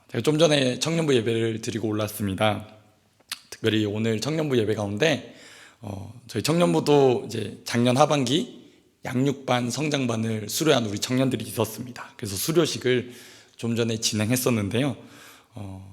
제가 좀 전에 청년부 예배를 드리고 올랐습니다. 특별히 오늘 청년부 예배 가운데 저희 청년부도 이제 작년 하반기 양육반 성장반을 수료한 우리 청년들이 있었습니다. 그래서 수료식을 좀 전에 진행했었는데요.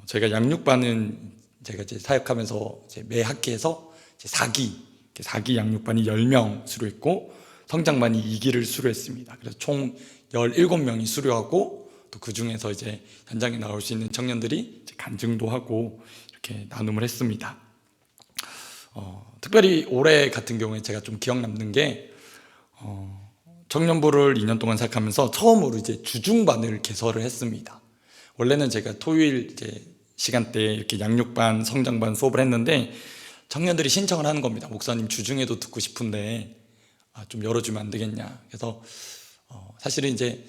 저희가 양육반은 제가 이제 사역하면서 이제 매 학기에서 이제 4기 양육반이 10명 수료했고 성장반이 2기를 수료했습니다. 그래서 총 17명이 수료하고 또 그 중에서 이제 현장에 나올 수 있는 청년들이 이제 간증도 하고 이렇게 나눔을 했습니다. 특별히 올해 같은 경우에 제가 좀 기억 남는 게 청년부를 2년 동안 사역하면서 처음으로 이제 주중반을 개설을 했습니다. 원래는 제가 토요일 이제 시간대에 이렇게 양육반, 성장반 수업을 했는데 청년들이 신청을 하는 겁니다. 목사님 주중에도 듣고 싶은데 좀 열어주면 안 되겠냐. 그래서 사실은 이제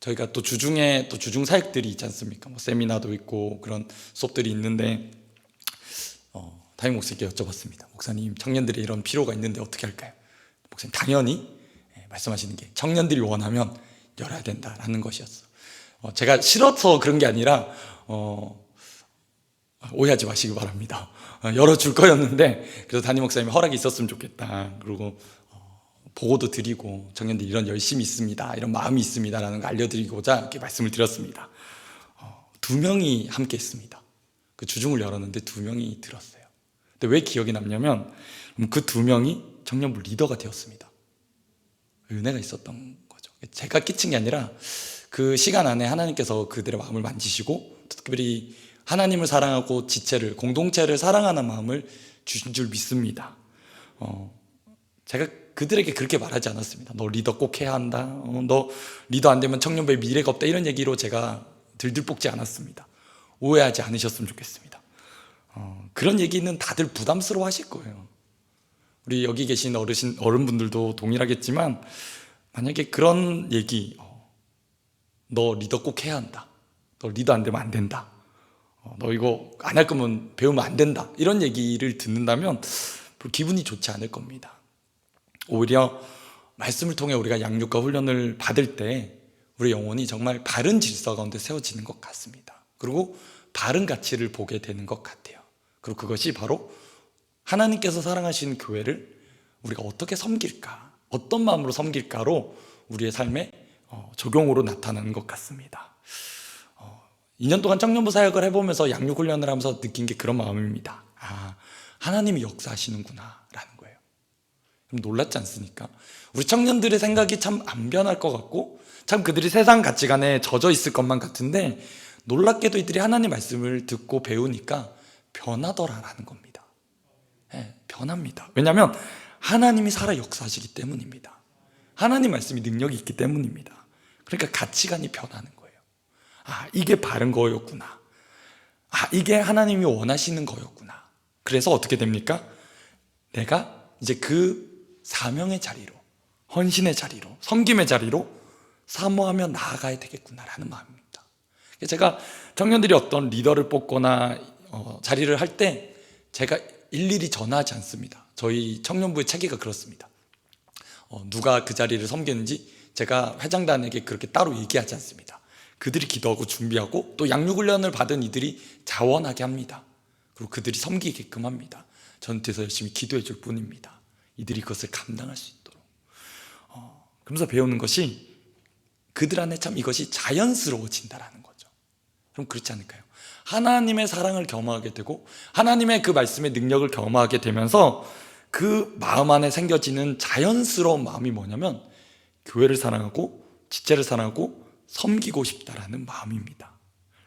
저희가 또 주중에 또 주중 사역들이 있지 않습니까? 뭐 세미나도 있고 그런 수업들이 있는데 담임 목사님께 여쭤봤습니다. 목사님, 청년들이 이런 필요가 있는데 어떻게 할까요? 목사님 당연히 말씀하시는 게 청년들이 원하면 열어야 된다라는 것이었어요. 제가 싫어서 그런 게 아니라 오해하지 마시기 바랍니다. 열어줄 거였는데 그래서 담임 목사님이 허락이 있었으면 좋겠다. 그리고 보고도 드리고 청년들이 이런 열심이 있습니다, 이런 마음이 있습니다 라는 걸 알려드리고자 이렇게 말씀을 드렸습니다. 2명이 함께 했습니다. 그 주중을 열었는데 2명이 들었어요. 근데 왜 기억이 남냐면 그 2명이 청년부 리더가 되었습니다. 은혜가 있었던 거죠. 제가 끼친 게 아니라 그 시간 안에 하나님께서 그들의 마음을 만지시고 특별히 하나님을 사랑하고 지체를, 공동체를 사랑하는 마음을 주신 줄 믿습니다. 제가 그들에게 그렇게 말하지 않았습니다. 너 리더 꼭 해야 한다. 너 리더 안 되면 청년부에 미래가 없다. 이런 얘기로 제가 들들 볶지 않았습니다. 오해하지 않으셨으면 좋겠습니다. 그런 얘기는 다들 부담스러워 하실 거예요. 우리 여기 계신 어른분들도 동일하겠지만 만약에 그런 얘기, 너 리더 꼭 해야 한다. 너 리더 안 되면 안 된다. 너 이거 안 할 거면 배우면 안 된다. 이런 얘기를 듣는다면 기분이 좋지 않을 겁니다. 오히려 말씀을 통해 우리가 양육과 훈련을 받을 때 우리 영혼이 정말 바른 질서 가운데 세워지는 것 같습니다. 그리고 바른 가치를 보게 되는 것 같아요. 그리고 그것이 바로 하나님께서 사랑하시는 교회를 우리가 어떻게 섬길까, 어떤 마음으로 섬길까로 우리의 삶에 적용으로 나타나는 것 같습니다. 2년 동안 청년부 사역을 해보면서 양육훈련을 하면서 느낀 게 그런 마음입니다. 하나님이 역사하시는구나 라는 거예요. 놀랍지 않습니까? 우리 청년들의 생각이 참 안 변할 것 같고 참 그들이 세상 가치관에 젖어 있을 것만 같은데 놀랍게도 이들이 하나님 말씀을 듣고 배우니까 변하더라라는 겁니다. 변합니다. 왜냐하면 하나님이 살아 역사하시기 때문입니다. 하나님 말씀이 능력이 있기 때문입니다. 그러니까 가치관이 변하는 거예요. 이게 바른 거였구나. 이게 하나님이 원하시는 거였구나. 그래서 어떻게 됩니까? 내가 이제 그 사명의 자리로, 헌신의 자리로, 섬김의 자리로 사모하며 나아가야 되겠구나라는 마음입니다. 제가 청년들이 어떤 리더를 뽑거나 자리를 할 때 제가 일일이 전화하지 않습니다. 저희 청년부의 체계가 그렇습니다. 누가 그 자리를 섬기는지 제가 회장단에게 그렇게 따로 얘기하지 않습니다. 그들이 기도하고 준비하고 또 양육훈련을 받은 이들이 자원하게 합니다. 그리고 그들이 섬기게끔 합니다. 저는 뒤에서 열심히 기도해 줄 뿐입니다. 이들이 그것을 감당할 수 있도록. 그러면서 배우는 것이 그들 안에 참 이것이 자연스러워진다라는 거죠. 그럼 그렇지 않을까요? 하나님의 사랑을 겸하게 되고 하나님의 그 말씀의 능력을 겸하게 되면서 그 마음 안에 생겨지는 자연스러운 마음이 뭐냐면 교회를 사랑하고 지체를 사랑하고 섬기고 싶다라는 마음입니다.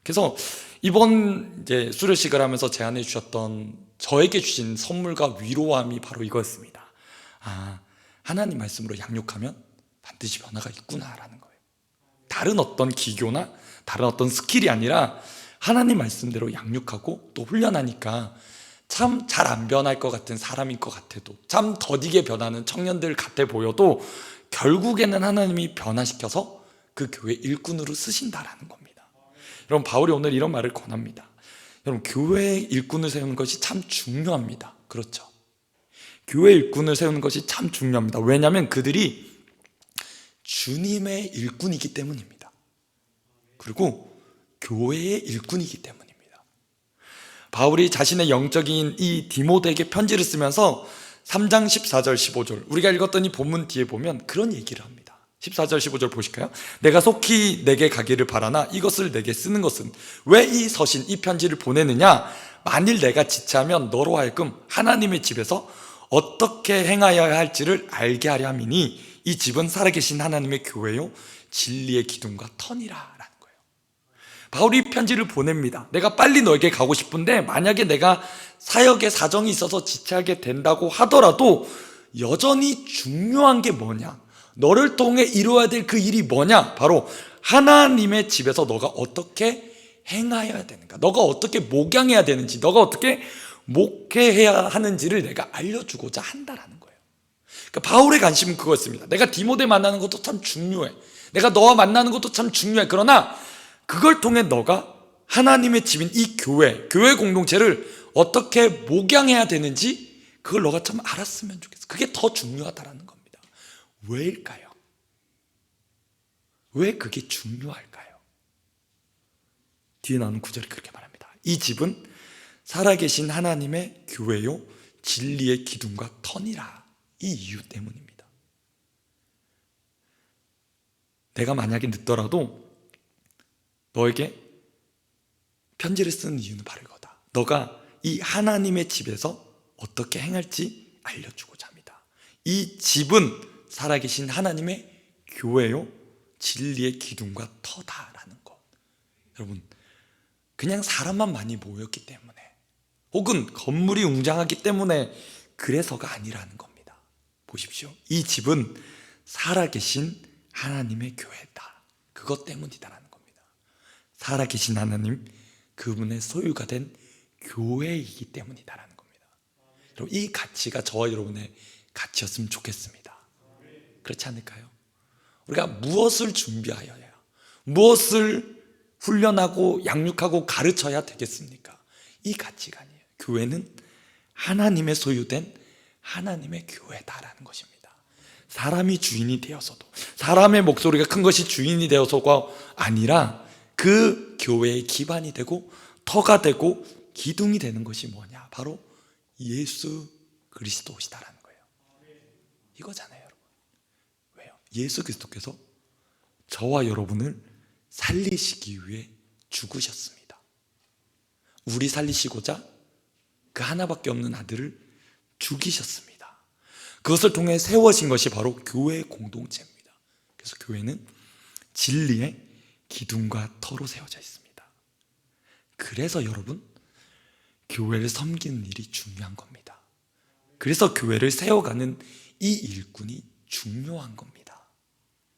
그래서 이번 이제 수료식을 하면서 제안해 주셨던 저에게 주신 선물과 위로함이 바로 이거였습니다. 하나님 말씀으로 양육하면 반드시 변화가 있구나라는 거예요. 다른 어떤 기교나 다른 어떤 스킬이 아니라 하나님 말씀대로 양육하고 또 훈련하니까 참 잘 안 변할 것 같은 사람인 것 같아도 참 더디게 변하는 청년들 같아 보여도 결국에는 하나님이 변화시켜서 그 교회 일꾼으로 쓰신다라는 겁니다. 여러분, 바울이 오늘 이런 말을 권합니다. 여러분, 교회 일꾼을 세우는 것이 참 중요합니다. 그렇죠? 교회 일꾼을 세우는 것이 참 중요합니다. 왜냐하면 그들이 주님의 일꾼이기 때문입니다. 그리고 교회의 일꾼이기 때문입니다. 바울이 자신의 영적인 이 디모데에게 편지를 쓰면서 3장 14절 15절 우리가 읽었던 이 본문 뒤에 보면 그런 얘기를 합니다. 14절 15절 보실까요? 내가 속히 내게 가기를 바라나 이것을 내게 쓰는 것은 왜 이 서신 이 편지를 보내느냐? 만일 내가 지체하면 너로 하여금 하나님의 집에서 어떻게 행하여야 할지를 알게 하려 함이니 이 집은 살아계신 하나님의 교회요 진리의 기둥과 터니라 라는 거예요. 바울이 편지를 보냅니다. 내가 빨리 너에게 가고 싶은데 만약에 내가 사역의 사정이 있어서 지체하게 된다고 하더라도 여전히 중요한 게 뭐냐? 너를 통해 이루어야 될 그 일이 뭐냐? 바로 하나님의 집에서 너가 어떻게 행하여야 되는가? 너가 어떻게 목양해야 되는지, 너가 어떻게 목회해야 하는지를 내가 알려주고자 한다라는 거예요. 그러니까 바울의 관심은 그거였습니다. 내가 디모데 만나는 것도 참 중요해. 내가 너와 만나는 것도 참 중요해. 그러나 그걸 통해 너가 하나님의 집인 이 교회 공동체를 어떻게 목양해야 되는지 그걸 너가 참 알았으면 좋겠어. 그게 더 중요하다라는 겁니다. 왜일까요? 왜 그게 중요할까요? 뒤에 나오는 구절이 그렇게 말합니다. 이 집은 살아계신 하나님의 교회요 진리의 기둥과 터니라. 이 이유 때문입니다. 내가 만약에 늦더라도 너에게 편지를 쓰는 이유는 바로 이거다. 너가 이 하나님의 집에서 어떻게 행할지 알려주고자 합니다. 이 집은 살아계신 하나님의 교회요 진리의 기둥과 터다라는 것. 여러분, 그냥 사람만 많이 모였기 때문에 혹은 건물이 웅장하기 때문에 그래서가 아니라는 겁니다. 보십시오. 이 집은 살아계신 하나님의 교회다. 그것 때문이다라는 겁니다. 살아계신 하나님, 그분의 소유가 된 교회이기 때문이다라는 겁니다. 여러분, 이 가치가 저와 여러분의 가치였으면 좋겠습니다. 그렇지 않을까요? 우리가 무엇을 준비하여야, 무엇을 훈련하고 양육하고 가르쳐야 되겠습니까? 이 가치가 아니에요. 교회는 하나님의 소유된 하나님의 교회다라는 것입니다. 사람이 주인이 되어서도, 사람의 목소리가 큰 것이 주인이 되어서가 아니라 그 교회의 기반이 되고 터가 되고 기둥이 되는 것이 뭐냐? 바로 예수 그리스도시다라는 거예요. 이거잖아요, 여러분. 왜요? 예수 그리스도께서 저와 여러분을 살리시기 위해 죽으셨습니다. 우리 살리시고자 그 하나밖에 없는 아들을 죽이셨습니다. 그것을 통해 세워진 것이 바로 교회 공동체입니다. 그래서 교회는 진리의 기둥과 터로 세워져 있습니다. 그래서 여러분, 교회를 섬기는 일이 중요한 겁니다. 그래서 교회를 세워가는 이 일꾼이 중요한 겁니다.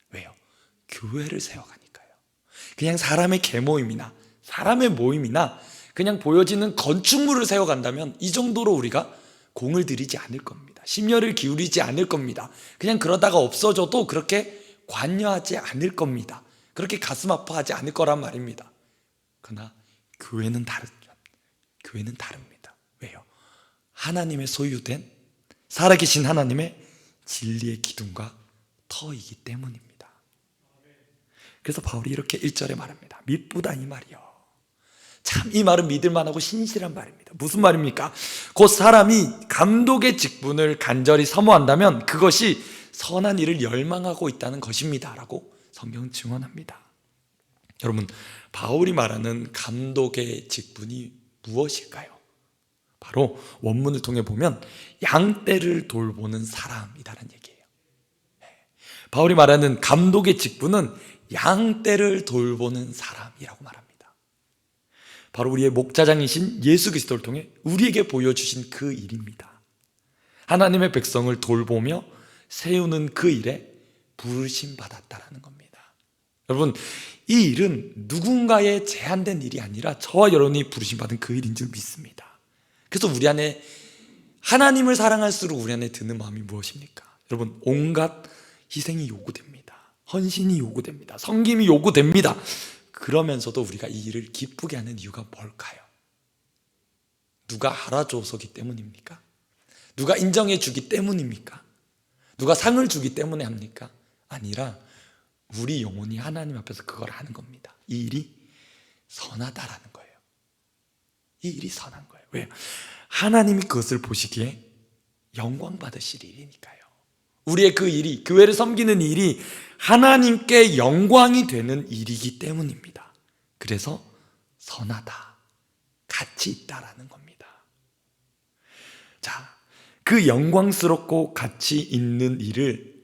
왜요? 교회를 세워가니까요. 그냥 사람의 계모임이나 사람의 모임이나 그냥 보여지는 건축물을 세워간다면 이 정도로 우리가 공을 들이지 않을 겁니다. 심려를 기울이지 않을 겁니다. 그냥 그러다가 없어져도 그렇게 관여하지 않을 겁니다. 그렇게 가슴 아파하지 않을 거란 말입니다. 그러나 교회는 다르죠. 교회는 다릅니다. 왜요? 하나님의 소유된 살아계신 하나님의 진리의 기둥과 터이기 때문입니다. 그래서 바울이 이렇게 1절에 말합니다. 미쁘다 이 말이요. 참 이 말은 믿을만하고 신실한 말입니다. 무슨 말입니까? 곧 사람이 감독의 직분을 간절히 사모한다면 그것이 선한 일을 열망하고 있다는 것입니다 라고 성경은 증언합니다. 여러분, 바울이 말하는 감독의 직분이 무엇일까요? 바로 원문을 통해 보면 양떼를 돌보는 사람이라는 얘기예요. 바울이 말하는 감독의 직분은 양떼를 돌보는 사람이라고 말합니다. 바로 우리의 목자장이신 예수 그리스도를 통해 우리에게 보여주신 그 일입니다. 하나님의 백성을 돌보며 세우는 그 일에 부르심 받았다라는 겁니다. 여러분, 이 일은 누군가의 제한된 일이 아니라 저와 여러분이 부르심 받은 그 일인 줄 믿습니다. 그래서 우리 안에 하나님을 사랑할수록 우리 안에 드는 마음이 무엇입니까? 여러분, 온갖 희생이 요구됩니다. 헌신이 요구됩니다. 섬김이 요구됩니다. 그러면서도 우리가 이 일을 기쁘게 하는 이유가 뭘까요? 누가 알아줘서기 때문입니까? 누가 인정해 주기 때문입니까? 누가 상을 주기 때문에 합니까? 아니라 우리 영혼이 하나님 앞에서 그걸 하는 겁니다. 이 일이 선하다라는 거예요. 이 일이 선한 거예요. 왜요? 하나님이 그것을 보시기에 영광 받으실 일이니까요. 우리의 그 일이, 교회를 섬기는 일이 하나님께 영광이 되는 일이기 때문입니다. 그래서 선하다, 가치 있다라는 겁니다. 자, 그 영광스럽고 가치 있는 일을,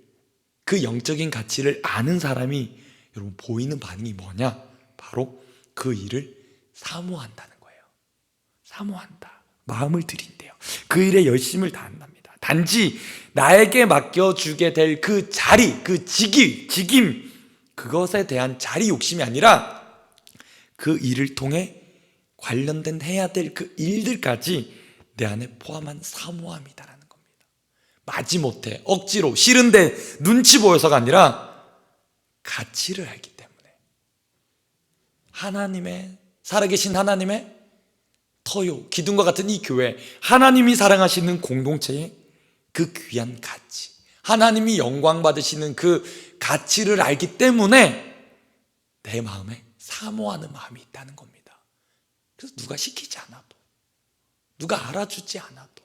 그 영적인 가치를 아는 사람이 여러분 보이는 반응이 뭐냐? 바로 그 일을 사모한다는 거예요. 사모한다, 마음을 들인대요. 그 일에 열심을 다한답니다. 단지 나에게 맡겨주게 될 그 자리, 그 직임, 그것에 대한 자리 욕심이 아니라 그 일을 통해 관련된 해야 될 그 일들까지 내 안에 포함한 사모함이다라는 겁니다. 마지못해 억지로 싫은데 눈치 보여서가 아니라 가치를 알기 때문에, 하나님의, 살아계신 하나님의 터요, 기둥과 같은 이 교회, 하나님이 사랑하시는 공동체의 그 귀한 가치, 하나님이 영광 받으시는 그 가치를 알기 때문에 내 마음에 사모하는 마음이 있다는 겁니다. 그래서 누가 시키지 않아도, 누가 알아주지 않아도,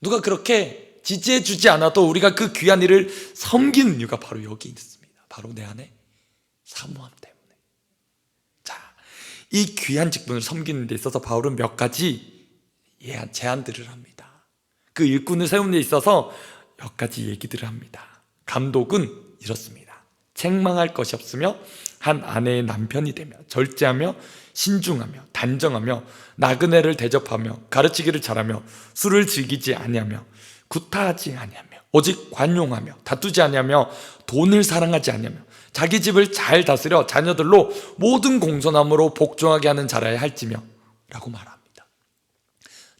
누가 그렇게 지지해 주지 않아도 우리가 그 귀한 일을 섬기는 이유가 바로 여기 있습니다. 바로 내 안에 사모함 때문에. 자, 이 귀한 직분을 섬기는 데 있어서 바울은 몇 가지 제안들을 합니다. 그 일꾼을 세우는 데 있어서 몇 가지 얘기들을 합니다. 감독은 이렇습니다. 책망할 것이 없으며 한 아내의 남편이 되며 절제하며 신중하며 단정하며 나그네를 대접하며 가르치기를 잘하며 술을 즐기지 아니하며 구타하지 아니하며 오직 관용하며 다투지 아니하며 돈을 사랑하지 아니하며 자기 집을 잘 다스려 자녀들로 모든 공손함으로 복종하게 하는 자라야 할지며 라고 말합니다.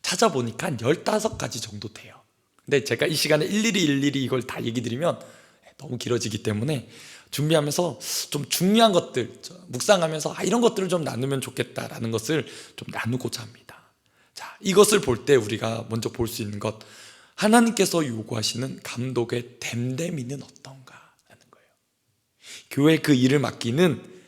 찾아보니까 한 15가지 정도 돼요. 근데 제가 이 시간에 일일이 이걸 다 얘기 드리면 너무 길어지기 때문에 준비하면서 좀 중요한 것들, 묵상하면서 이런 것들을 좀 나누면 좋겠다라는 것을 좀 나누고자 합니다. 자, 이것을 볼 때 우리가 먼저 볼 수 있는 것, 하나님께서 요구하시는 감독의 됨됨이는 어떤가라는 거예요. 교회 그 일을 맡기는,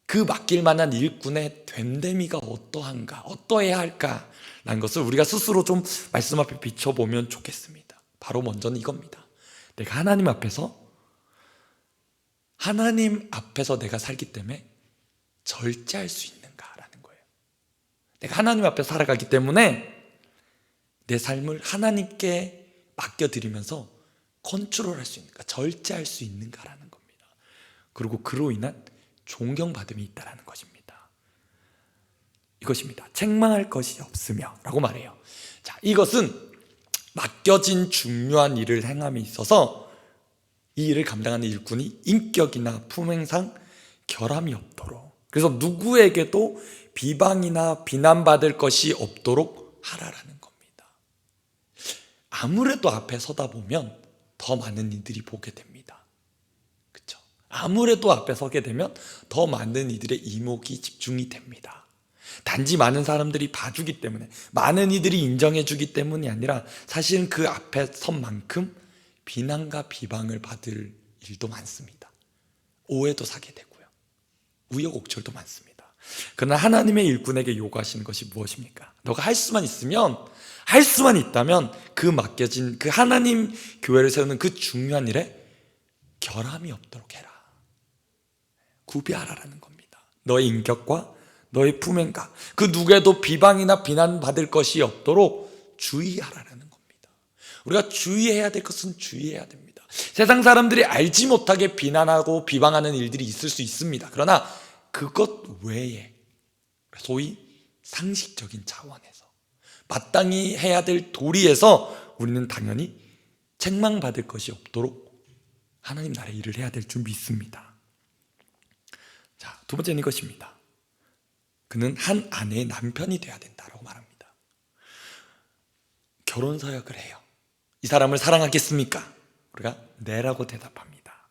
그 맡길 만한 일꾼의 됨됨이가 어떠한가, 어떠해야 할까라는 것을 우리가 스스로 좀 말씀 앞에 비춰보면 좋겠습니다. 바로 먼저는 이겁니다. 내가 하나님 앞에서 내가 살기 때문에 절제할 수 있는가라는 거예요. 내가 하나님 앞에 살아가기 때문에 내 삶을 하나님께 맡겨드리면서 컨트롤할 수 있는가, 절제할 수 있는가라는 겁니다. 그리고 그로 인한 존경받음이 있다는 것입니다. 이것입니다. 책망할 것이 없으며 라고 말해요. 자, 이것은 맡겨진 중요한 일을 행함에 있어서 이 일을 감당하는 일꾼이 인격이나 품행상 결함이 없도록, 그래서 누구에게도 비방이나 비난받을 것이 없도록 하라라는 겁니다. 아무래도 앞에 서다 보면 더 많은 이들이 보게 됩니다. 그렇죠? 아무래도 앞에 서게 되면 더 많은 이들의 이목이 집중이 됩니다. 단지 많은 사람들이 봐주기 때문에, 많은 이들이 인정해주기 때문이 아니라 사실은 그 앞에 선 만큼 비난과 비방을 받을 일도 많습니다. 오해도 사게 되고요, 우여곡절도 많습니다. 그러나 하나님의 일꾼에게 요구하시는 것이 무엇입니까? 너가 할 수만 있다면 그 맡겨진 그 하나님 교회를 세우는 그 중요한 일에 결함이 없도록 해라, 구비하라라는 겁니다. 너의 인격과 너의 품행과 그 누구에도 비방이나 비난받을 것이 없도록 주의하라라는 겁니다. 우리가 주의해야 될 것은 주의해야 됩니다. 세상 사람들이 알지 못하게 비난하고 비방하는 일들이 있을 수 있습니다. 그러나 그것 외에 소위 상식적인 차원에서 마땅히 해야 될 도리에서 우리는 당연히 책망받을 것이 없도록 하나님 나라의 일을 해야 될 줄 믿습니다. 자, 두 번째는 이것입니다. 그는 한 아내의 남편이 되어야 된다라고 말합니다. 결혼 서약을 해요. 이 사람을 사랑하겠습니까? 우리가 네라고 대답합니다.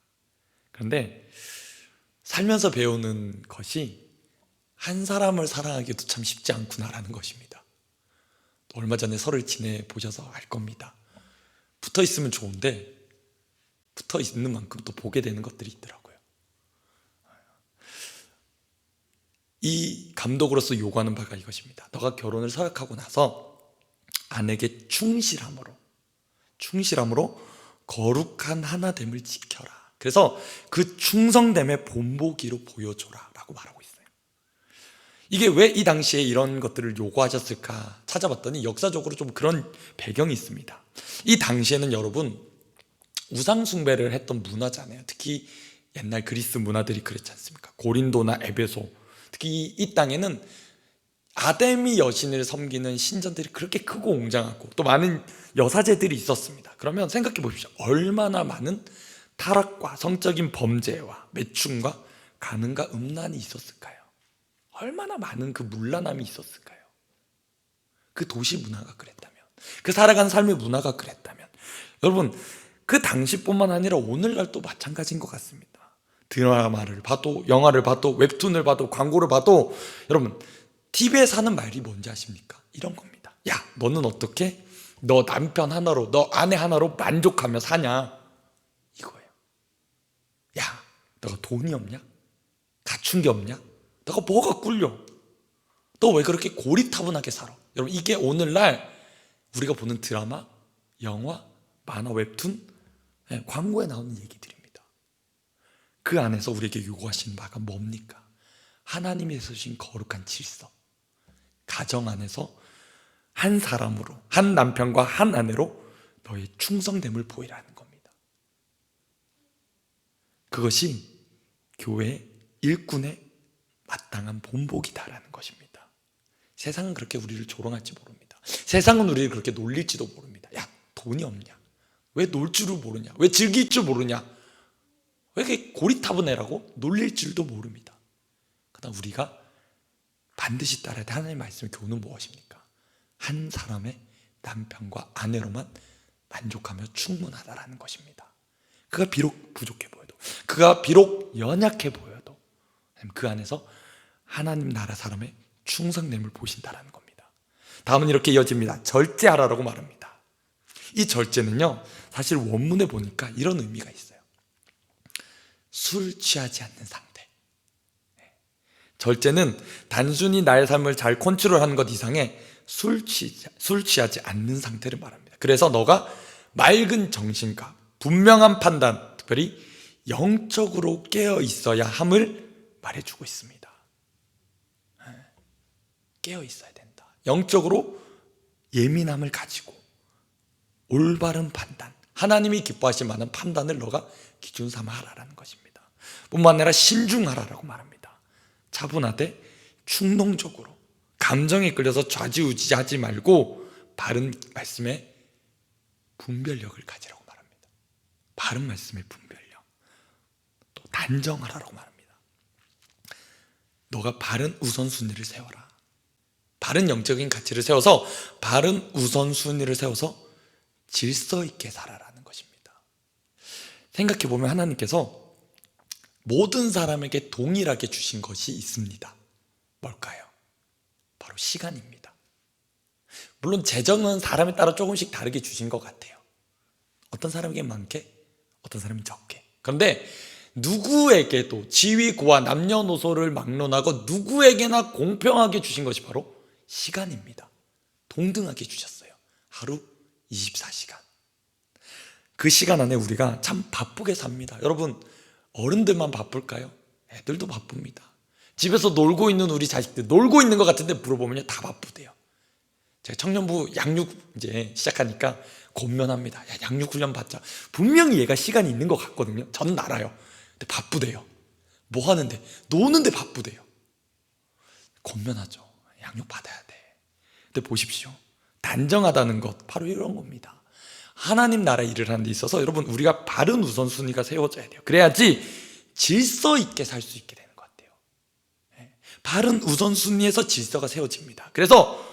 그런데 살면서 배우는 것이 한 사람을 사랑하기도 참 쉽지 않구나라는 것입니다. 얼마 전에 설을 지내보셔서 알 겁니다. 붙어 있으면 좋은데 붙어 있는 만큼 또 보게 되는 것들이 있더라고요. 이 감독으로서 요구하는 바가 이것입니다. 너가 결혼을 서약하고 나서 아내에게 충실함으로 거룩한 하나됨을 지켜라. 그래서 그 충성됨의 본보기로 보여줘라 라고 말하고 있어요. 이게 왜 이 당시에 이런 것들을 요구하셨을까 찾아봤더니 역사적으로 좀 그런 배경이 있습니다. 이 당시에는 여러분 우상 숭배를 했던 문화잖아요. 특히 옛날 그리스 문화들이 그랬지 않습니까? 고린도나 에베소, 특히 이 땅에는 아데미 여신을 섬기는 신전들이 그렇게 크고 웅장하고 또 많은 여사제들이 있었습니다. 그러면 생각해 보십시오. 얼마나 많은 타락과 성적인 범죄와 매춘과 가늠과 음란이 있었을까요? 얼마나 많은 그 문란함이 있었을까요? 그 도시 문화가 그랬다면, 그 살아간 삶의 문화가 그랬다면, 여러분 그 당시뿐만 아니라 오늘날도 마찬가지인 것 같습니다. 드라마를 봐도, 영화를 봐도, 웹툰을 봐도, 광고를 봐도 여러분 TV에 사는 말이 뭔지 아십니까? 이런 겁니다. 야, 너는 어떻게 너 남편 하나로, 너 아내 하나로 만족하며 사냐? 이거예요. 야, 너가 돈이 없냐? 갖춘 게 없냐? 너가 뭐가 꿀려? 너 왜 그렇게 고리타분하게 살아? 여러분 이게 오늘날 우리가 보는 드라마, 영화, 만화, 웹툰, 광고에 나오는 얘기들입니다. 그 안에서 우리에게 요구하시는 바가 뭡니까? 하나님이 주신 거룩한 질서, 가정 안에서 한 사람으로, 한 남편과 한 아내로 너의 충성됨을 보이라는 겁니다. 그것이 교회 일꾼의 마땅한 본보기다라는 것입니다. 세상은 그렇게 우리를 조롱할지 모릅니다. 세상은 우리를 그렇게 놀릴지도 모릅니다. 야, 돈이 없냐? 왜 놀 줄을 모르냐? 왜 즐길 줄 모르냐? 왜 이렇게 고리타분해라고 놀릴 줄도 모릅니다. 그러나 우리가 반드시 따라야 될 하나님의 말씀의 교훈은 무엇입니까? 한 사람의 남편과 아내로만 만족하며 충분하다라는 것입니다. 그가 비록 부족해 보여도, 그가 비록 연약해 보여도 그 안에서 하나님 나라 사람의 충성됨을 보신다라는 겁니다. 다음은 이렇게 이어집니다. 절제하라라고 말합니다. 이 절제는요, 사실 원문에 보니까 이런 의미가 있어요. 술 취하지 않는 상태. 절제는 단순히 나의 삶을 잘 컨트롤하는 것 이상의 술 취하지 않는 상태를 말합니다. 그래서 너가 맑은 정신과 분명한 판단, 특별히 영적으로 깨어 있어야 함을 말해주고 있습니다. 깨어 있어야 된다. 영적으로 예민함을 가지고 올바른 판단, 하나님이 기뻐하실 만한 판단을 너가 기준 삼아 하라라는 것입니다. 뿐만 아니라 신중하라라고 말합니다. 차분하되 충동적으로 감정에 끌려서 좌지우지하지 말고 바른 말씀에 분별력을 가지라고 말합니다. 바른 말씀의 분별력, 또 단정하라고 말합니다. 너가 바른 우선순위를 세워라. 바른 영적인 가치를 세워서, 바른 우선순위를 세워서 질서 있게 살아라는 것입니다. 생각해보면 하나님께서 모든 사람에게 동일하게 주신 것이 있습니다. 뭘까요? 바로 시간입니다. 물론 재정은 사람에 따라 조금씩 다르게 주신 것 같아요. 어떤 사람에게 많게, 어떤 사람은 적게. 그런데 누구에게도 지위고와 남녀노소를 막론하고 누구에게나 공평하게 주신 것이 바로 시간입니다. 동등하게 주셨어요. 하루 24시간. 그 시간 안에 우리가 참 바쁘게 삽니다. 여러분, 어른들만 바쁠까요? 애들도 바쁩니다. 집에서 놀고 있는 우리 자식들, 놀고 있는 것 같은데 물어보면 다 바쁘대요. 제가 청년부 양육 이제 시작하니까 곤면합니다. 야, 양육 훈련 받자. 분명히 얘가 시간이 있는 것 같거든요. 저는 알아요. 근데 바쁘대요. 뭐 하는데? 노는데 바쁘대요. 곤면하죠. 양육 받아야 돼. 근데 보십시오. 단정하다는 것, 바로 이런 겁니다. 하나님 나라 일을 하는 데 있어서 여러분, 우리가 바른 우선순위가 세워져야 돼요. 그래야지 질서 있게 살 수 있게 되는 것 같아요. 바른 우선순위에서 질서가 세워집니다. 그래서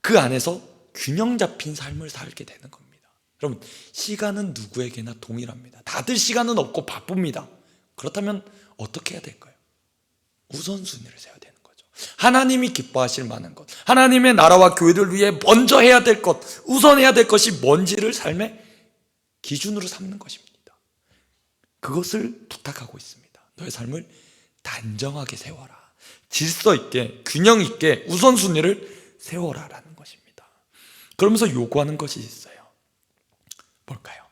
그 안에서 균형 잡힌 삶을 살게 되는 겁니다. 여러분, 시간은 누구에게나 동일합니다. 다들 시간은 없고 바쁩니다. 그렇다면 어떻게 해야 될까요? 우선순위를 세워야 되는 거죠. 하나님이 기뻐하실 만한 것, 하나님의 나라와 교회를 위해 먼저 해야 될 것, 우선해야 될 것이 뭔지를 삶의 기준으로 삼는 것입니다. 그것을 부탁하고 있습니다. 너의 삶을 단정하게 세워라. 질서 있게, 균형 있게 우선순위를 세워라라는 것입니다. 그러면서 요구하는 것이 있어요. 뭘까요?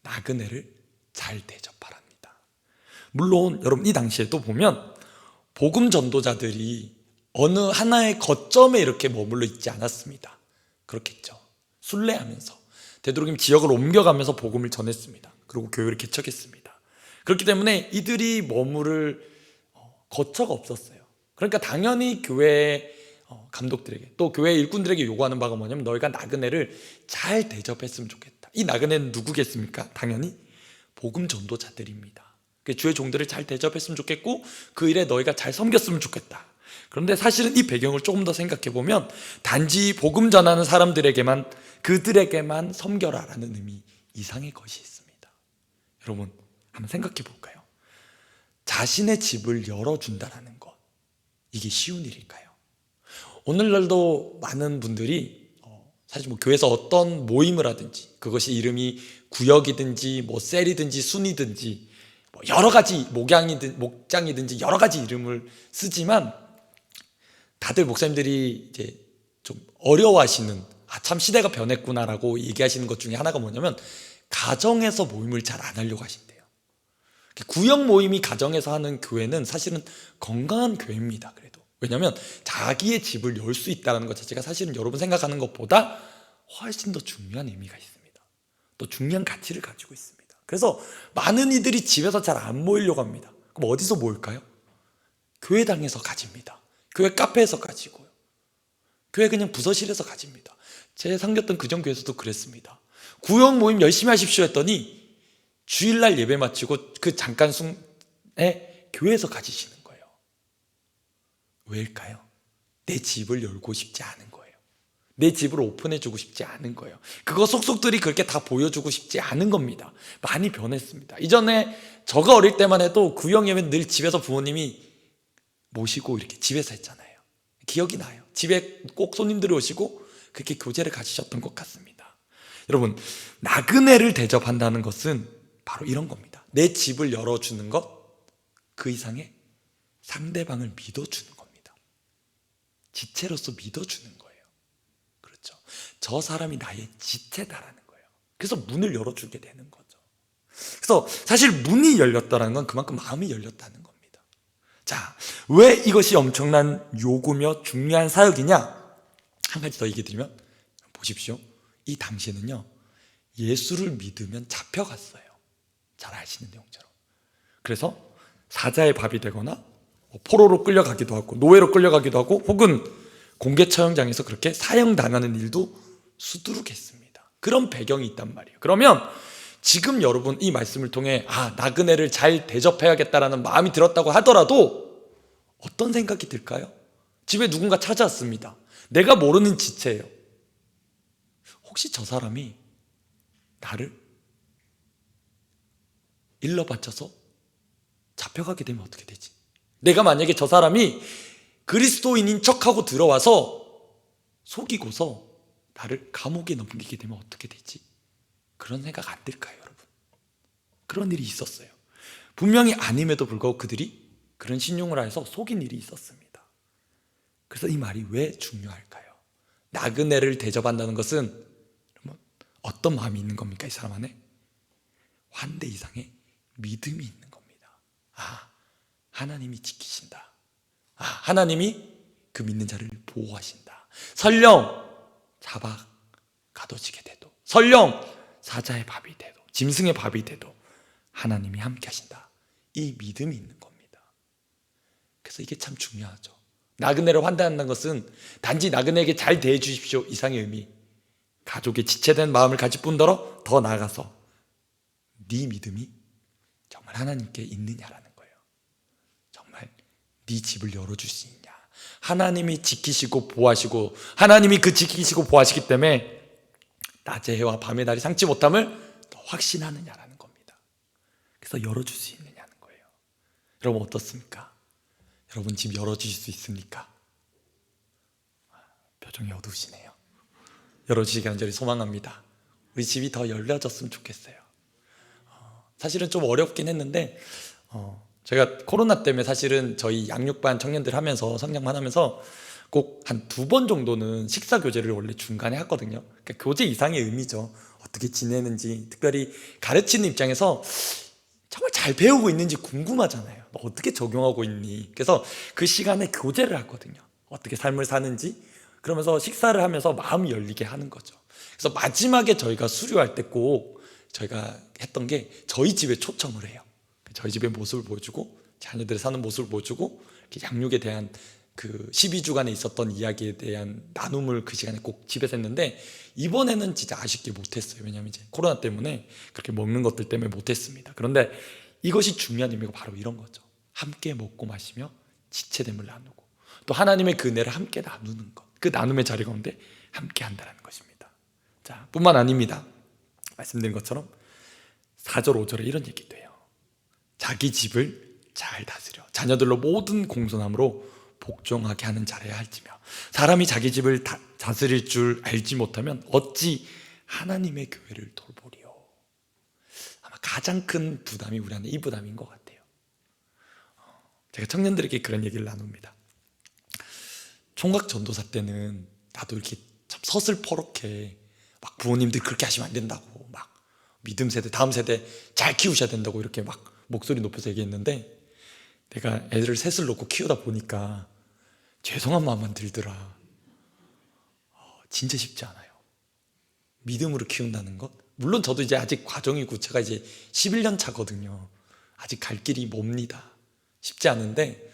나그네를 잘 대접하랍니다. 물론 여러분 이 당시에도 보면 복음 전도자들이 어느 하나의 거점에 이렇게 머물러 있지 않았습니다. 그렇겠죠. 순례하면서 되도록이면 지역을 옮겨가면서 복음을 전했습니다. 그리고 교회를 개척했습니다. 그렇기 때문에 이들이 머무를 거처가 없었어요. 그러니까 당연히 교회 감독들에게 또 교회 일꾼들에게 요구하는 바가 뭐냐면 너희가 나그네를 잘 대접했으면 좋겠다. 이 나그네는 누구겠습니까? 당연히 복음 전도자들입니다. 주의 종들을 잘 대접했으면 좋겠고 그 일에 너희가 잘 섬겼으면 좋겠다. 그런데 사실은 이 배경을 조금 더 생각해 보면 단지 복음 전하는 사람들에게만, 그들에게만 섬겨라라는 의미 이상의 것이 있습니다. 여러분 한번 생각해 볼까요? 자신의 집을 열어준다라는 것, 이게 쉬운 일일까요? 오늘날도 많은 분들이 사실 교회에서 어떤 모임을 하든지, 그것이 이름이 구역이든지 셀이든지 순이든지 여러 가지 목장이든지 여러 가지 이름을 쓰지만, 다들 목사님들이 이제 좀 어려워하시는, 참 시대가 변했구나라고 얘기하시는 것 중에 하나가 뭐냐면 가정에서 모임을 잘 안 하려고 하신대요. 구역 모임이 가정에서 하는 교회는 사실은 건강한 교회입니다. 그래도 왜냐하면 자기의 집을 열 수 있다는 것 자체가 사실은 여러분 생각하는 것보다 훨씬 더 중요한 의미가 있습니다. 또 중요한 가치를 가지고 있습니다. 그래서 많은 이들이 집에서 잘 안 모이려고 합니다. 그럼 어디서 모일까요? 교회당에서 가집니다. 교회 카페에서 가지고요. 교회 그냥 부서실에서 가집니다. 제 섬겼던 그전 교회에서도 그랬습니다. 구역 모임 열심히 하십시오 했더니 주일날 예배 마치고 그 잠깐 숨에 교회에서 가지시는 거예요. 왜일까요? 내 집을 열고 싶지 않은 거예요. 내 집을 오픈해주고 싶지 않은 거예요. 그거 속속들이 그렇게 다 보여주고 싶지 않은 겁니다. 많이 변했습니다. 이전에 저가 어릴 때만 해도 구역 예배는 늘 집에서 부모님이 모시고 이렇게 집에서 했잖아요. 기억이 나요. 집에 꼭 손님들이 오시고 그렇게 교제를 가지셨던 것 같습니다. 여러분, 나그네를 대접한다는 것은 바로 이런 겁니다. 내 집을 열어주는 것, 그 이상의 상대방을 믿어주는 겁니다. 지체로서 믿어주는 거예요. 그렇죠. 저 사람이 나의 지체다라는 거예요. 그래서 문을 열어주게 되는 거죠. 그래서 사실 문이 열렸다는 건 그만큼 마음이 열렸다는 겁니다. 자, 왜 이것이 엄청난 요구며 중요한 사역이냐? 한 가지 더 얘기 드리면, 보십시오. 이 당시에는요, 예수를 믿으면 잡혀갔어요. 잘 아시는 내용처럼. 그래서 사자의 밥이 되거나 포로로 끌려가기도 하고 노예로 끌려가기도 하고 혹은 공개 처형장에서 그렇게 사형당하는 일도 수두룩했습니다. 그런 배경이 있단 말이에요. 그러면 지금 여러분 이 말씀을 통해 나그네를 잘 대접해야겠다라는 마음이 들었다고 하더라도 어떤 생각이 들까요? 집에 누군가 찾아왔습니다. 내가 모르는 지체예요. 혹시 저 사람이 나를 일러 바쳐서 잡혀가게 되면 어떻게 되지? 내가 만약에 저 사람이 그리스도인인 척하고 들어와서 속이고서 나를 감옥에 넘기게 되면 어떻게 되지? 그런 생각 안 들까요, 여러분? 그런 일이 있었어요. 분명히 아님에도 불구하고 그들이 그런 신용을 해서 속인 일이 있었습니다. 그래서 이 말이 왜 중요할까요? 나그네를 대접한다는 것은 어떤 마음이 있는 겁니까? 이 사람 안에 환대 이상의 믿음이 있는 겁니다. 하나님이 지키신다. 하나님이 그 믿는 자를 보호하신다. 설령 잡아 가둬지게 돼도, 설령 사자의 밥이 돼도, 짐승의 밥이 돼도 하나님이 함께 하신다. 이 믿음이 있는 겁니다. 그래서 이게 참 중요하죠. 나그네를 환대한다는 것은 단지 나그네에게 잘 대해 주십시오 이상의 의미, 가족의 지체된 마음을 가질 뿐더러 더 나아가서 네 믿음이 정말 하나님께 있느냐라는 거예요. 정말 네 집을 열어줄 수 있냐. 하나님이 지키시고 보호하시고, 하나님이 그 지키시고 보호하시기 때문에 낮의 해와 밤의 달이 상치 못함을 더 확신하느냐라는 겁니다. 그래서 열어줄 수 있느냐는 거예요. 여러분 어떻습니까? 여러분 집 열어주실 수 있습니까? 표정이 어두우시네요. 열어주시기 간절히 소망합니다. 우리 집이 더 열려졌으면 좋겠어요. 사실은 좀 어렵긴 했는데 제가 코로나 때문에 사실은 저희 양육반 청년들 하면서 성장만 하면서 꼭 한 2번 정도는 식사 교제를 원래 중간에 했거든요. 그러니까 교제 이상의 의미죠. 어떻게 지내는지, 특별히 가르치는 입장에서 정말 잘 배우고 있는지 궁금하잖아요. 너 어떻게 적용하고 있니? 그래서 그 시간에 교제를 하거든요. 어떻게 삶을 사는지. 그러면서 식사를 하면서 마음이 열리게 하는 거죠. 그래서 마지막에 저희가 수료할 때 꼭 저희가 했던 게 저희 집에 초청을 해요. 저희 집의 모습을 보여주고 자녀들이 사는 모습을 보여주고 이렇게 양육에 대한 그 12주간에 있었던 이야기에 대한 나눔을 그 시간에 꼭 집에서 했는데, 이번에는 진짜 아쉽게 못했어요. 왜냐하면 이제 코로나 때문에 그렇게 먹는 것들 때문에 못했습니다. 그런데 이것이 중요한 의미가 바로 이런 거죠. 함께 먹고 마시며 지체됨을 나누고 또 하나님의 그 은혜를 함께 나누는 것, 그 나눔의 자리 가운데 함께 한다는 것입니다. 자, 뿐만 아닙니다. 말씀드린 것처럼 4절 5절에 이런 얘기도 해요. 자기 집을 잘 다스려 자녀들로 모든 공손함으로 복종하게 하는 자라야 할지며, 사람이 자기 집을 다스릴 줄 알지 못하면 어찌 하나님의 교회를 돌보리요. 아마 가장 큰 부담이 우리 안에 이 부담인 것 같아요. 제가 청년들에게 그런 얘기를 나눕니다. 총각 전도사 때는 나도 이렇게 참 서슬퍼렇게 막 부모님들 그렇게 하시면 안 된다고, 막 믿음 세대, 다음 세대 잘 키우셔야 된다고 이렇게 막 목소리 높여서 얘기했는데, 내가 애들을 셋을 놓고 키우다 보니까 죄송한 마음만 들더라. 진짜 쉽지 않아요. 믿음으로 키운다는 것. 물론 저도 이제 아직 과정이고 제가 이제 11년 차거든요. 아직 갈 길이 멉니다. 쉽지 않은데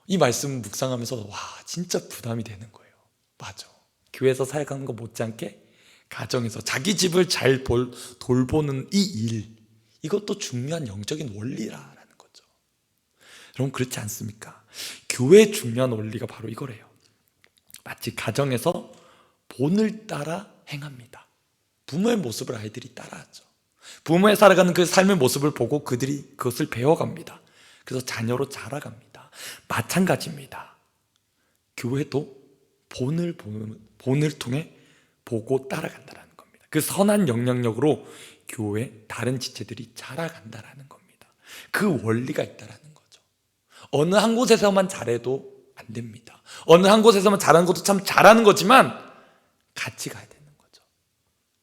이 말씀 묵상하면서 와, 진짜 부담이 되는 거예요. 맞아. 교회에서 사역하는 거 못지않게 가정에서 자기 집을 잘 돌보는 이 일, 이것도 중요한 영적인 원리라는 거죠. 여러분, 그렇지 않습니까? 교회의 중요한 원리가 바로 이거래요. 마치 가정에서 본을 따라 행합니다. 부모의 모습을 아이들이 따라하죠. 부모의 살아가는 그 삶의 모습을 보고 그들이 그것을 배워갑니다. 그래서 자녀로 자라갑니다. 마찬가지입니다. 교회도 본을 통해 보고 따라간다는 겁니다. 그 선한 영향력으로 교회 다른 지체들이 자라간다는 겁니다. 그 원리가 있다는 거죠. 어느 한 곳에서만 잘해도 안 됩니다. 어느 한 곳에서만 잘하는 것도 참 잘하는 거지만 같이 가야 되는 거죠.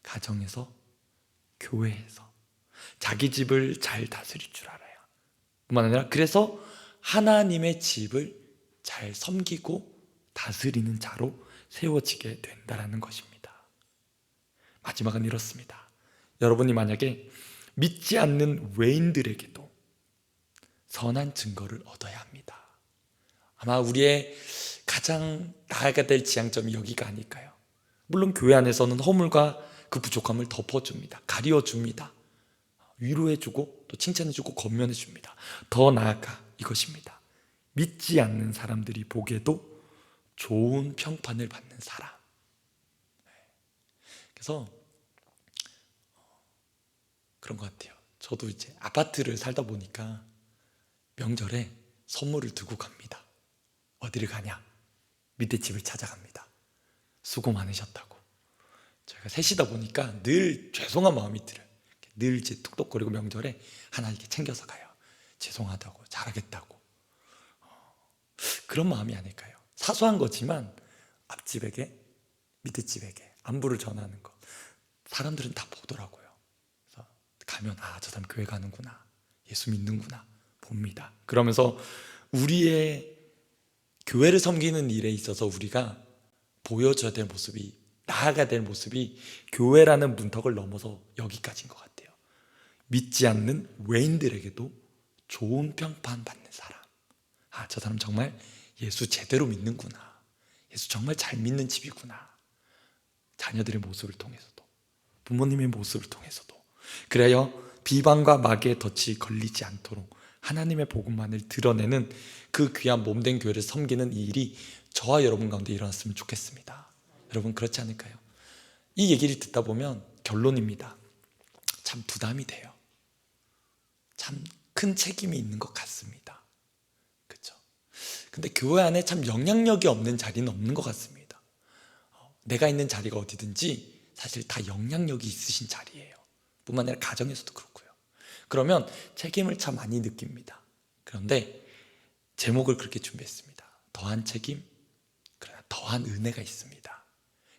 가정에서, 교회에서 자기 집을 잘 다스릴 줄 알아야 뿐만 아니라 그래서 하나님의 집을 잘 섬기고 다스리는 자로 세워지게 된다는 것입니다. 마지막은 이렇습니다. 여러분이 만약에 믿지 않는 외인들에게도 선한 증거를 얻어야 합니다. 아마 우리의 가장 나아가야 될 지향점이 여기가 아닐까요? 물론 교회 안에서는 허물과 그 부족함을 덮어줍니다. 가려줍니다. 위로해주고 또 칭찬해주고 권면해줍니다. 더 나아가 이것입니다. 믿지 않는 사람들이 보기에도 좋은 평판을 받는 사람. 그래서 그런 것 같아요. 저도 이제 아파트를 살다 보니까 명절에 선물을 두고 갑니다. 어디를 가냐? 밑에 집을 찾아갑니다. 수고 많으셨다고. 저희가 셋이다 보니까 늘 죄송한 마음이 들어요. 늘 이제 툭툭거리고 명절에 하나 이렇게 챙겨서 가요. 죄송하다고, 잘하겠다고. 그런 마음이 아닐까요? 사소한 거지만 앞집에게, 밑에 집에게 안부를 전하는 것. 사람들은 다 보더라고요. 그래서 가면 저 사람 교회 가는구나, 예수 믿는구나 봅니다. 그러면서 우리의 교회를 섬기는 일에 있어서 우리가 보여줘야 될 모습이, 나아가야 될 모습이 교회라는 문턱을 넘어서 여기까지인 것 같아요. 믿지 않는 외인들에게도 좋은 평판 받는 사람. 저 사람 정말 예수 제대로 믿는구나, 예수 정말 잘 믿는 집이구나. 자녀들의 모습을 통해서도, 부모님의 모습을 통해서도. 그래야 비방과 마귀의 덫이 걸리지 않도록 하나님의 복음만을 드러내는 그 귀한 몸된 교회를 섬기는 이 일이 저와 여러분 가운데 일어났으면 좋겠습니다. 여러분, 그렇지 않을까요? 이 얘기를 듣다 보면 결론입니다. 참 부담이 돼요. 참 큰 책임이 있는 것 같습니다. 그렇죠? 근데 교회 안에 참 영향력이 없는 자리는 없는 것 같습니다. 내가 있는 자리가 어디든지 사실 다 영향력이 있으신 자리예요. 뿐만 아니라 가정에서도 그렇고요. 그러면 책임을 참 많이 느낍니다. 그런데 제목을 그렇게 준비했습니다. 더한 책임, 그러나 더한 은혜가 있습니다.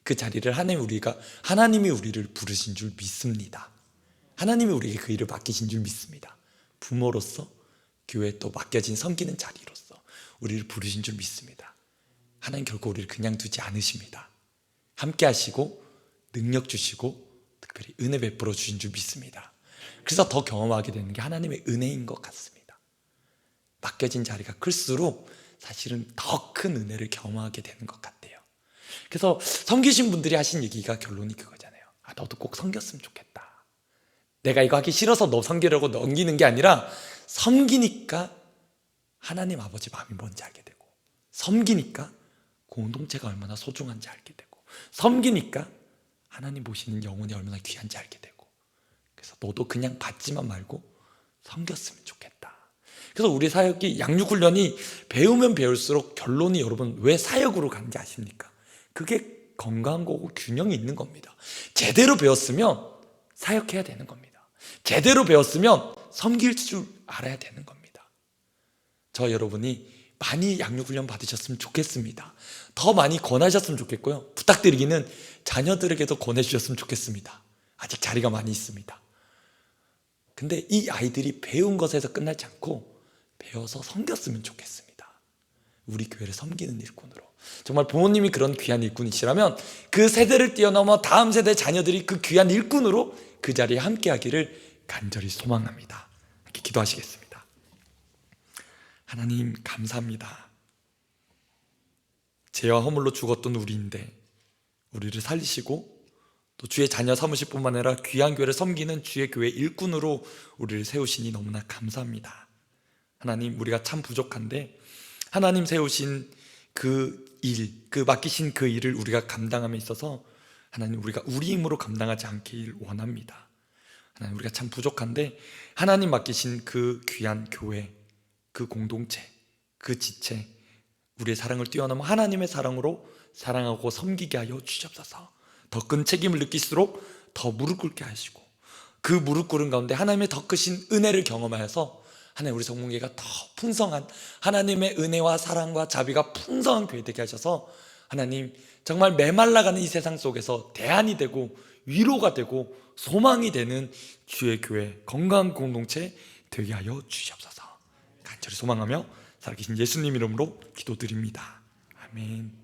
그 자리를 하나님이 우리를 부르신 줄 믿습니다. 하나님이 우리에게 그 일을 맡기신 줄 믿습니다. 부모로서 교회에 또 맡겨진 섬기는 자리로서 우리를 부르신 줄 믿습니다. 하나님 결코 우리를 그냥 두지 않으십니다. 함께 하시고 능력 주시고 특별히 은혜 베풀어 주신 줄 믿습니다. 그래서 더 경험하게 되는 게 하나님의 은혜인 것 같습니다. 맡겨진 자리가 클수록 사실은 더 큰 은혜를 경험하게 되는 것 같아요. 그래서 섬기신 분들이 하신 얘기가 결론이 그거잖아요. 너도 꼭 섬겼으면 좋겠다. 내가 이거 하기 싫어서 너 섬기려고 넘기는 게 아니라 섬기니까 하나님 아버지 마음이 뭔지 알게 되고, 섬기니까 공동체가 얼마나 소중한지 알게 되고, 섬기니까 하나님 보시는 영혼이 얼마나 귀한지 알게 되고, 그래서 너도 그냥 받지만 말고 섬겼으면 좋겠다. 그래서 우리 사역이 양육훈련이 배우면 배울수록 결론이 여러분 왜 사역으로 가는지 아십니까? 그게 건강한 거고 균형이 있는 겁니다. 제대로 배웠으면 사역해야 되는 겁니다. 제대로 배웠으면 섬길 줄 알아야 되는 겁니다. 저 여러분이 많이 양육훈련 받으셨으면 좋겠습니다. 더 많이 권하셨으면 좋겠고요. 부탁드리기는 자녀들에게도 권해주셨으면 좋겠습니다. 아직 자리가 많이 있습니다. 근데 이 아이들이 배운 것에서 끝나지 않고 배워서 섬겼으면 좋겠습니다. 우리 교회를 섬기는 일꾼으로. 정말 부모님이 그런 귀한 일꾼이시라면 그 세대를 뛰어넘어 다음 세대 자녀들이 그 귀한 일꾼으로 그 자리에 함께하기를 간절히 소망합니다. 이렇게 기도하시겠습니다. 하나님 감사합니다. 죄와 허물로 죽었던 우리인데 우리를 살리시고 또 주의 자녀 삼으실 뿐만 아니라 귀한 교회를 섬기는 주의 교회 일꾼으로 우리를 세우시니 너무나 감사합니다. 하나님, 우리가 참 부족한데 하나님 세우신 그 일, 맡기신 그 일을 우리가 감당함에 있어서 하나님, 우리가 우리 힘으로 감당하지 않길 원합니다. 하나님, 우리가 참 부족한데 하나님 맡기신 그 귀한 교회, 그 공동체, 그 지체, 우리의 사랑을 뛰어넘어 하나님의 사랑으로 사랑하고 섬기게 하여 주시옵소서. 더 큰 책임을 느낄수록 더 무릎 꿇게 하시고 그 무릎 꿇은 가운데 하나님의 더 크신 은혜를 경험하여서 하나님, 우리 성문교회가 더 풍성한 하나님의 은혜와 사랑과 자비가 풍성한 교회 되게 하셔서 하나님, 정말 메말라가는 이 세상 속에서 대안이 되고 위로가 되고 소망이 되는 주의 교회, 건강한 공동체 되게 하여 주시옵소서. 간절히 소망하며 살아계신 예수님 이름으로 기도드립니다. 아멘.